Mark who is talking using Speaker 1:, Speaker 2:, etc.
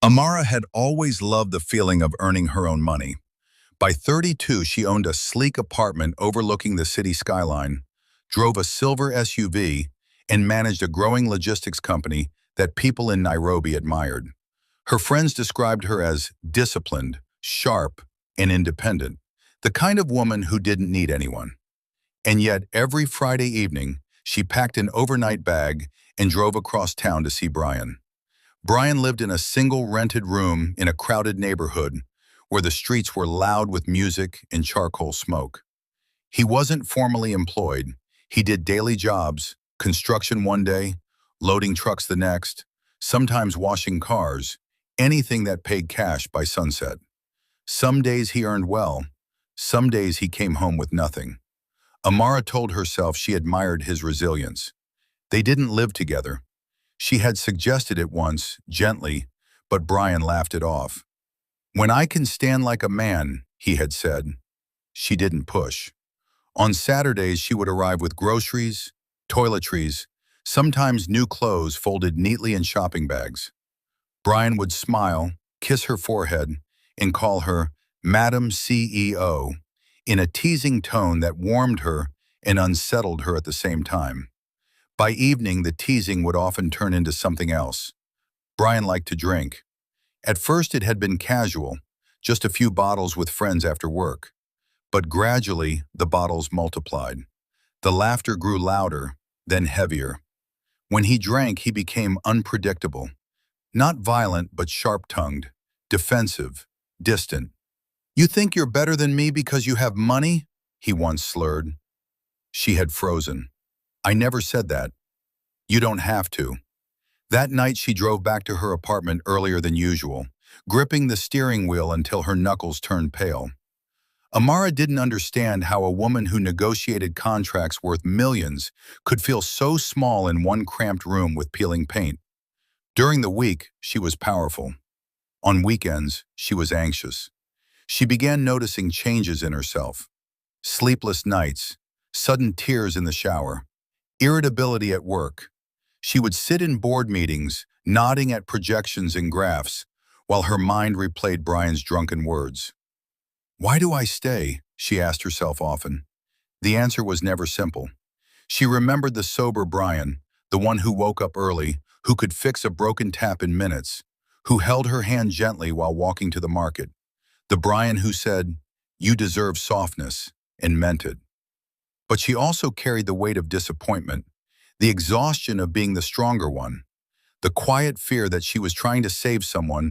Speaker 1: Amara had always loved the feeling of earning her own money. By 32, she owned a sleek apartment overlooking the city skyline, drove a silver SUV, and managed a growing logistics company that people in Nairobi admired. Her friends described her as disciplined, sharp, and independent, the kind of woman who didn't need anyone. And yet, every Friday evening, she packed an overnight bag and drove across town to see Brian. Brian lived in a single rented room in a crowded neighborhood where the streets were loud with music and charcoal smoke. He wasn't formally employed. He did daily jobs, construction one day, loading trucks the next, sometimes washing cars, anything that paid cash by sunset. Some days he earned well, some days he came home with nothing. Amara told herself she admired his resilience. They didn't live together. She had suggested it once, gently, but Brian laughed it off. "When I can stand like a man," he had said. She didn't push. On Saturdays, she would arrive with groceries, toiletries, sometimes new clothes folded neatly in shopping bags. Brian would smile, kiss her forehead, and call her Madam CEO in a teasing tone that warmed her and unsettled her at the same time. By evening, the teasing would often turn into something else. Brian liked to drink. At first, it had been casual, just a few bottles with friends after work. But gradually, the bottles multiplied. The laughter grew louder, then heavier. When he drank, he became unpredictable. Not violent, but sharp-tongued, defensive, distant. "You think you're better than me because you have money?" he once slurred. She had frozen. "I never said that." "You don't have to." That night she drove back to her apartment earlier than usual, gripping the steering wheel until her knuckles turned pale. Amara didn't understand how a woman who negotiated contracts worth millions could feel so small in one cramped room with peeling paint. During the week, she was powerful. On weekends, she was anxious. She began noticing changes in herself. Sleepless nights, sudden tears in the shower, irritability at work. She would sit in board meetings, nodding at projections and graphs, while her mind replayed Brian's drunken words. "Why do I stay?" she asked herself often. The answer was never simple. She remembered the sober Brian, the one who woke up early, who could fix a broken tap in minutes, who held her hand gently while walking to the market. The Brian who said, "You deserve softness," and meant it. But she also carried the weight of disappointment, the exhaustion of being the stronger one, the quiet fear that she was trying to save someone